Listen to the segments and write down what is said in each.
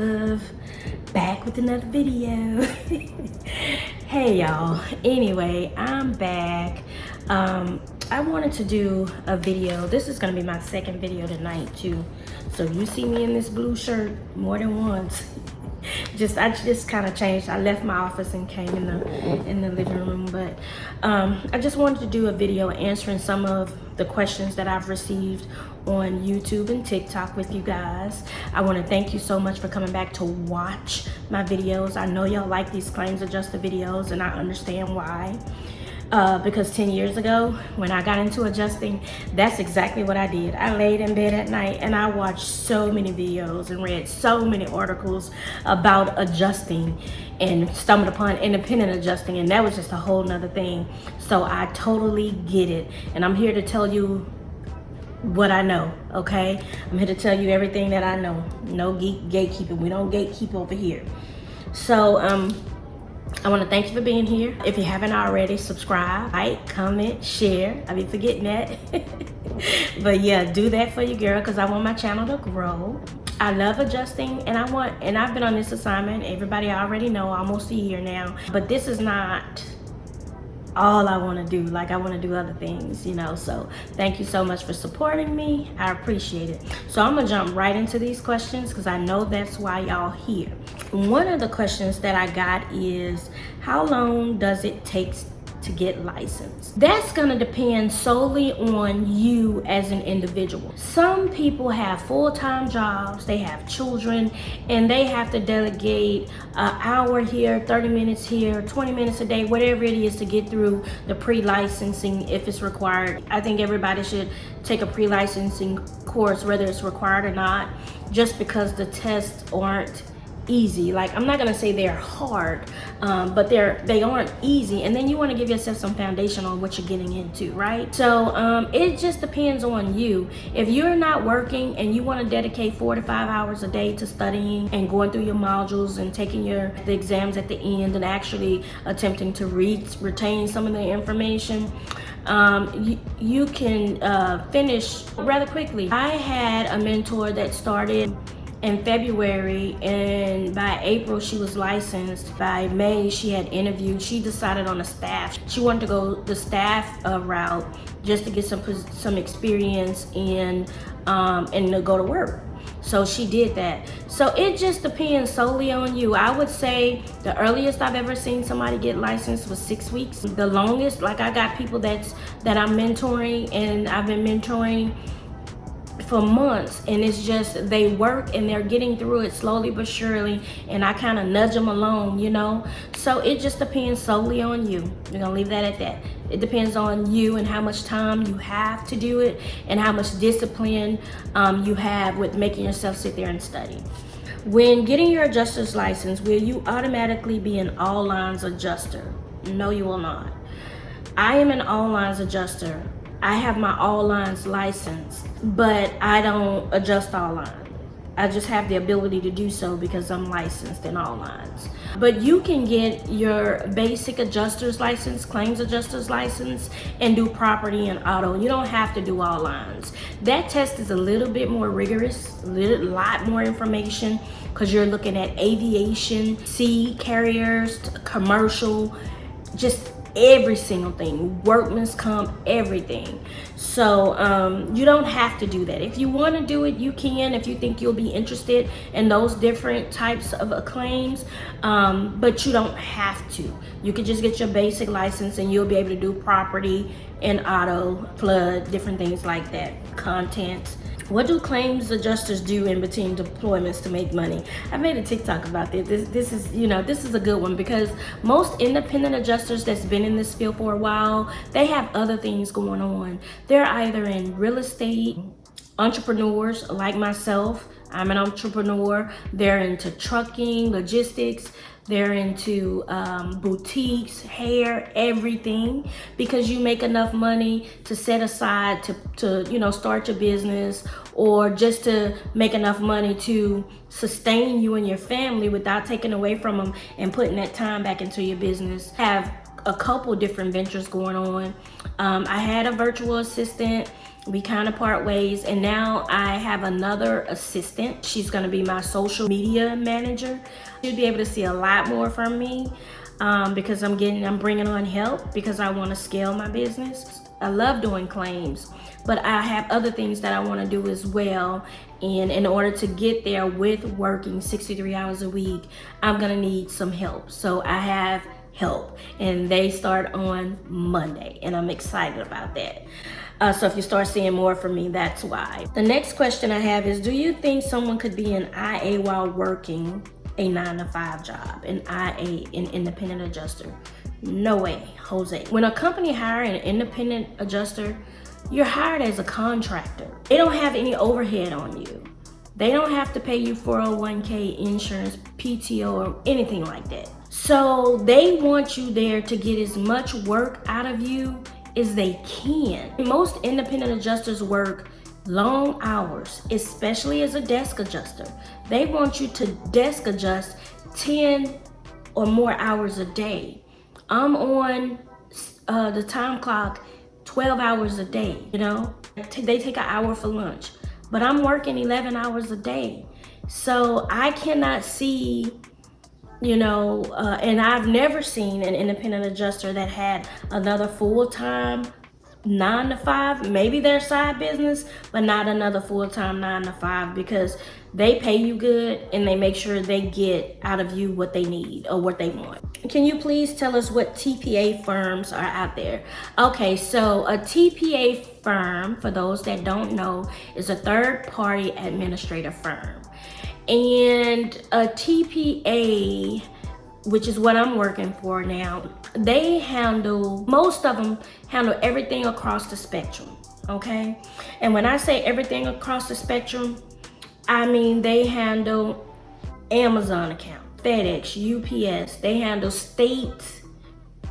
love, back with another video. Hey y'all, anyway, I'm back. I wanted to do a video. This is gonna be my second video tonight too, so you see me in this blue shirt more than once. I just kind of changed. I left my office and came in the living room, but I just wanted to do a video answering some of the questions that I've received on YouTube and TikTok with you guys. I want to thank you so much for coming back to watch my videos. I know y'all like these claims adjuster videos, and I understand why. Because 10 years ago, when I got into adjusting, that's exactly what I did. I laid in bed at night and I watched so many videos and read so many articles about adjusting and stumbled upon independent adjusting, and that was just a whole nother thing. So I totally get it, and I'm here to tell you what I know, okay? I'm here to tell you everything that I know. No gatekeeping. We don't gatekeep over here. So I want to thank you for being here. If you haven't already, subscribe, like, comment, share. I be forgetting that. But yeah, do that for your girl, because I want my channel to grow. I love adjusting, and I've been on this assignment, everybody already know, almost a year now. But this is not all I want to do. Like, I want to do other things, you know. So thank you so much for supporting me. I appreciate it. So I'm gonna jump right into these questions, because I know that's why y'all here. One of the questions that I got is, how long does it take to get licensed? That's gonna depend solely on you as an individual. Some people have full-time jobs, they have children, and they have to delegate an hour here, 30 minutes here, 20 minutes a day, whatever it is, to get through the pre-licensing if it's required. I think everybody should take a pre-licensing course, whether it's required or not, just because the tests aren't easy. Like, I'm not gonna say they're hard, but they aren't easy, and then you want to give yourself some foundation on what you're getting into, right? So it just depends on you. If you're not working and you want to dedicate 4 to 5 hours a day to studying and going through your modules and taking the exams at the end and actually attempting to retain some of the information, you can finish rather quickly. I had a mentor that started in February, and by April she was licensed. By May she had interviewed. She decided on the staff. She wanted to go the staff route just to get some experience and to go to work. So she did that. So it just depends solely on you. I would say the earliest I've ever seen somebody get licensed was 6 weeks. The longest, like, I got people that I'm mentoring, and I've been mentoring for months, and it's just they work and they're getting through it slowly but surely, and I kind of nudge them along, you know. So it just depends solely on you. We're gonna leave that at that. It depends on you and how much time you have to do it, and how much discipline you have with making yourself sit there and study. When getting your adjuster's license, will you automatically be an all lines adjuster? No, you will not. I am an all lines adjuster. I have my all lines license, but I don't adjust all lines. I just have the ability to do so because I'm licensed in all lines. But you can get your basic adjuster's license, claims adjuster's license, and do property and auto. You don't have to do all lines. That test is a little bit more rigorous, lot more information, because you're looking at aviation, sea carriers, commercial, just every single thing, workman's comp, everything. So you don't have to do that. If you want to do it, you can, if you think you'll be interested in those different types of claims, but you don't have to. You could just get your basic license and you'll be able to do property and auto, flood, different things like that, content. What do claims adjusters do in between deployments to make money? I made a TikTok about this. This is a good one, because most independent adjusters that's been in this field for a while, they have other things going on. They're either in real estate, entrepreneurs like myself. I'm an entrepreneur. They're into trucking, logistics. They're into boutiques, hair, everything, because you make enough money to set aside to start your business, or just to make enough money to sustain you and your family without taking away from them and putting that time back into your business. Have a couple different ventures going on. I had a virtual assistant We kind of part ways, and now I have another assistant. She's going to be my social media manager. You'll be able to see a lot more from me because I'm bringing on help because I want to scale my business. I love doing claims, but I have other things that I want to do as well. And in order to get there with working 63 hours a week, I'm going to need some help. So I have help, and they start on Monday, and I'm excited about that. So if you start seeing more from me, that's why. The next question I have is, do you think someone could be an IA while working a 9-to-5 job? An IA, an independent adjuster? No way, Jose. When a company hires an independent adjuster, you're hired as a contractor. They don't have any overhead on you. They don't have to pay you 401k, insurance, PTO, or anything like that. So they want you there to get as much work out of you as they can. Most independent adjusters work long hours, especially as a desk adjuster. They want you to desk adjust 10 or more hours a day. I'm on the time clock 12 hours a day, you know? They take an hour for lunch, but I'm working 11 hours a day. So I cannot see, you know, and I've never seen an independent adjuster that had another full-time 9-to-5, maybe their side business, but not another full-time 9-to-5, because they pay you good and they make sure they get out of you what they need or what they want. Can you please tell us what TPA firms are out there? Okay, so a TPA firm, for those that don't know, is a third-party administrative firm. And a TPA, which is what I'm working for now, most of them handle everything across the spectrum, okay? And when I say everything across the spectrum, I mean they handle Amazon account, FedEx, UPS, they handle state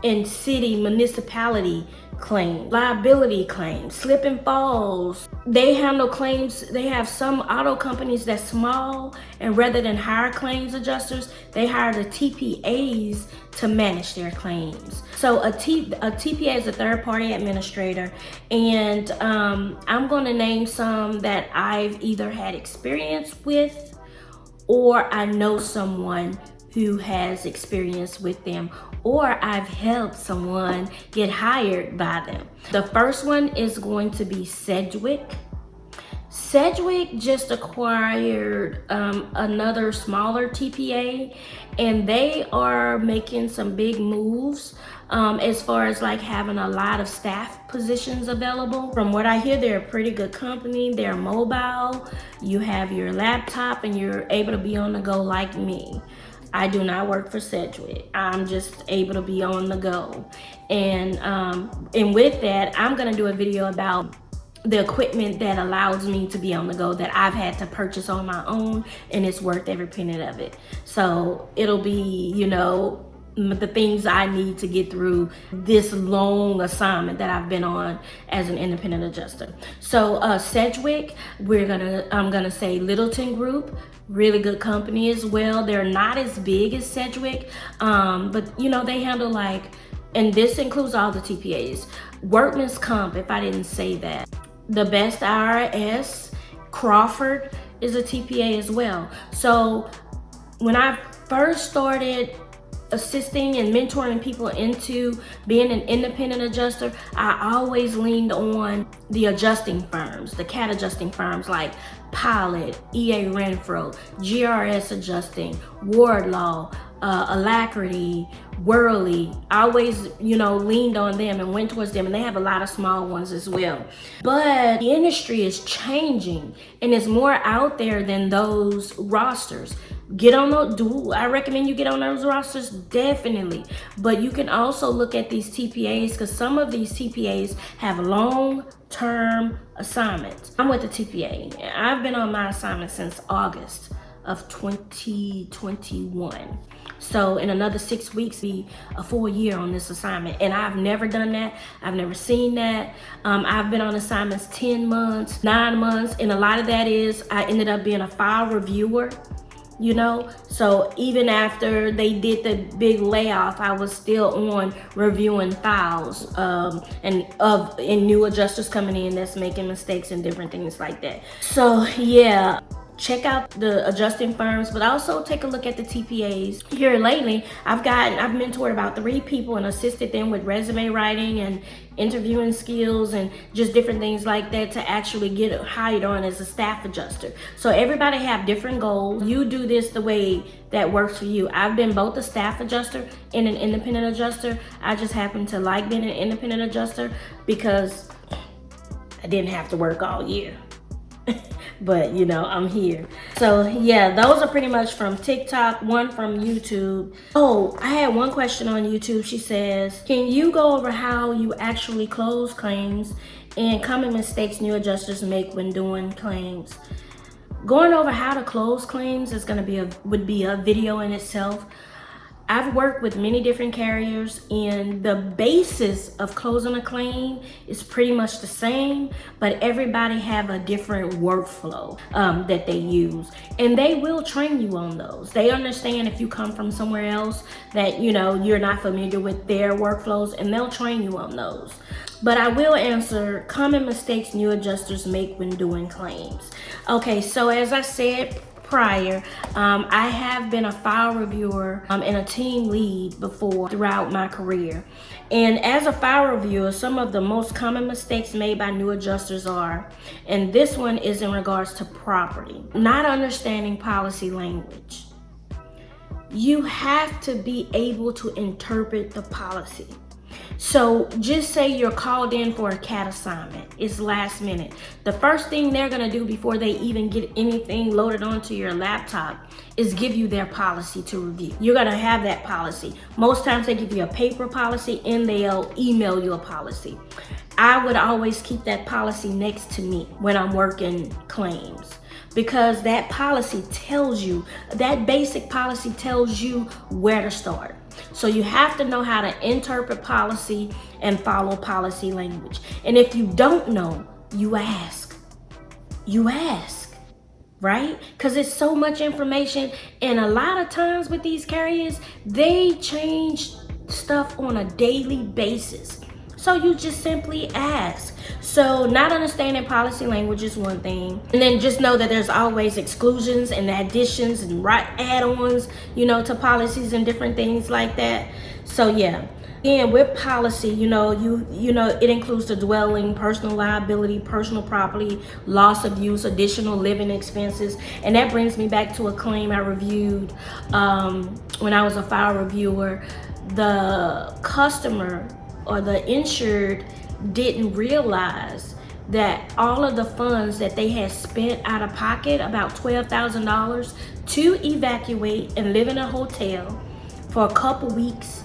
and city municipality claims, liability claims, slip and falls. They handle claims. They have some auto companies that's small, and rather than hire claims adjusters, they hire the TPAs to manage their claims. So a TPA is a third party administrator, and I'm going to name some that I've either had experience with or I know someone who has experience with them, or I've helped someone get hired by them. The first one is going to be Sedgwick. Sedgwick just acquired another smaller TPA, and they are making some big moves as far as like having a lot of staff positions available. From what I hear, they're a pretty good company. They're mobile. You have your laptop and you're able to be on the go like me. I do not work for Sedgwick. I'm just able to be on the go. And with that, I'm gonna do a video about the equipment that allows me to be on the go that I've had to purchase on my own, and it's worth every penny of it. So it'll be, you know, the things I need to get through this long assignment that I've been on as an independent adjuster. So Sedgwick, I'm gonna say Littleton Group, really good company as well. They're not as big as Sedgwick, but you know, they handle like, and this includes all the TPAs, Workman's Comp, if I didn't say that. The Best IRS, Crawford is a TPA as well. So when I first started assisting and mentoring people into being an independent adjuster, I always leaned on the adjusting firms, the CAT adjusting firms like Pilot, EA Renfro, GRS Adjusting, Wardlaw, Alacrity, Worley. I always, you know, leaned on them and went towards them, and they have a lot of small ones as well. But the industry is changing and it's more out there than those rosters. I recommend you get on those rosters, definitely. But you can also look at these TPAs, because some of these TPAs have long-term assignments. I'm with the TPA. I've been on my assignment since August of 2021. So in another 6 weeks, be a full year on this assignment. And I've never done that. I've never seen that. I've been on assignments 10 months, 9 months. And a lot of that is I ended up being a file reviewer you know. So even after they did the big layoff, I was still on reviewing files and new adjusters coming in that's making mistakes and different things like that. So yeah, check out the adjusting firms, but also take a look at the TPAs. Here lately, I've mentored about 3 people and assisted them with resume writing and interviewing skills and just different things like that to actually get hired on as a staff adjuster. So everybody have different goals. You do this the way that works for you. I've been both a staff adjuster and an independent adjuster. I just happen to like being an independent adjuster because I didn't have to work all year. But you know, I'm here. So yeah, those are pretty much from TikTok, one from YouTube. Oh, I had one question on YouTube. She says, can you go over how you actually close claims and common mistakes new adjusters make when doing claims? Going over how to close claims is would be a video in itself. I've worked with many different carriers, and the basis of closing a claim is pretty much the same, but everybody have a different workflow that they use, and they will train you on those. They understand if you come from somewhere else that, you know, you're not familiar with their workflows, and they'll train you on those. But I will answer common mistakes new adjusters make when doing claims. Okay, so as I said prior, I have been a file reviewer and a team lead before throughout my career. And as a file reviewer, some of the most common mistakes made by new adjusters are, and this one is in regards to property, not understanding policy language. You have to be able to interpret the policy. So just say you're called in for a CAT assignment. It's last minute. The first thing they're gonna do before they even get anything loaded onto your laptop is give you their policy to review. You're gonna have that policy. Most times they give you a paper policy and they'll email you a policy. I would always keep that policy next to me when I'm working claims, because that policy tells you, that basic policy tells you where to start. So you have to know how to interpret policy and follow policy language. And if you don't know, you ask. You ask, right? Because it's so much information. And a lot of times with these carriers, they change stuff on a daily basis. So you just simply ask. So not understanding policy language is one thing. And then just know that there's always exclusions and additions and add-ons, you know, to policies and different things like that. So yeah. Again, with policy, you know, it includes the dwelling, personal liability, personal property, loss of use, additional living expenses. And that brings me back to a claim I reviewed when I was a file reviewer. The customer or the insured didn't realize that all of the funds that they had spent out of pocket, about $12,000, to evacuate and live in a hotel for a couple weeks,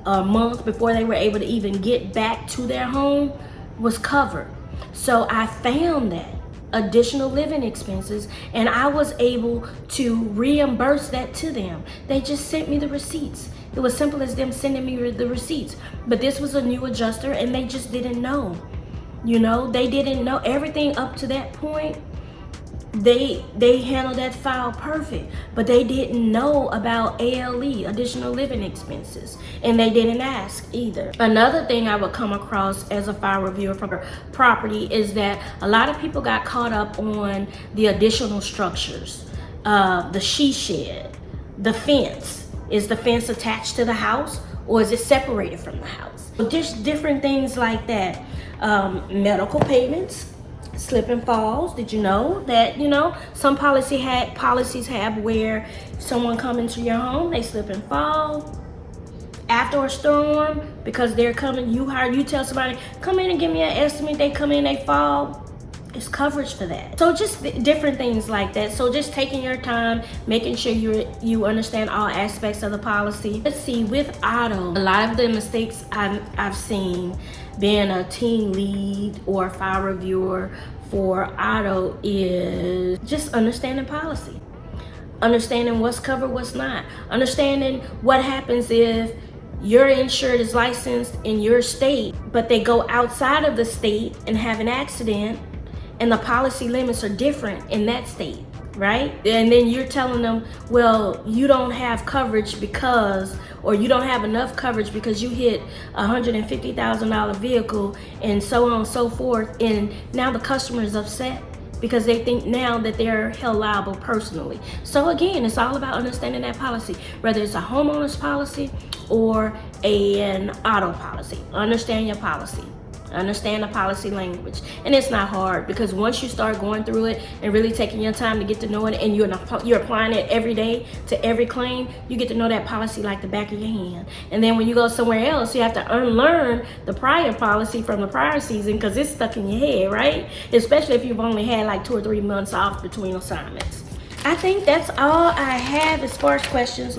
a month before they were able to even get back to their home, was covered. So I found that additional living expenses, and I was able to reimburse that to them. They just sent me the receipts. It was simple as them sending me the receipts. But this was a new adjuster and they just didn't know. You know, they didn't know everything up to that point. They handled that file perfect, but they didn't know about ALE, additional living expenses, and they didn't ask either. Another thing I would come across as a file reviewer for property is that a lot of people got caught up on the additional structures, the she shed, the fence. Is the fence attached to the house or is it separated from the house? Just different things like that. Medical payments, slip and falls. Did you know that, you know, some policies have where someone come into your home, they slip and fall after a storm because they're coming, you tell somebody, come in and give me an estimate, they come in, they fall. It's coverage for that. So just different things like that. So just taking your time, making sure you understand all aspects of the policy. Let's see, with auto, a lot of the mistakes I've seen being a team lead or a file reviewer for auto is just understanding policy. Understanding what's covered, what's not. Understanding what happens if your insured is licensed in your state, but they go outside of the state and have an accident, and the policy limits are different in that state. right? And then you're telling them, well, you don't have coverage because, or you don't have enough coverage because you hit a $150,000 vehicle and so on and so forth. And now the customer is upset because they think now that they're held liable personally. So again, it's all about understanding that policy, whether it's a homeowner's policy or an auto policy. Understand your policy. Understand the policy language. And it's not hard, because once you start going through it and really taking your time to get to know it, and you're applying it every day to every claim, you get to know that policy like the back of your hand. And then when you go somewhere else, you have to unlearn the prior policy from the prior season, because it's stuck in your head, right? Especially if you've only had like 2 or 3 months off between assignments. I think that's all I have as far as questions.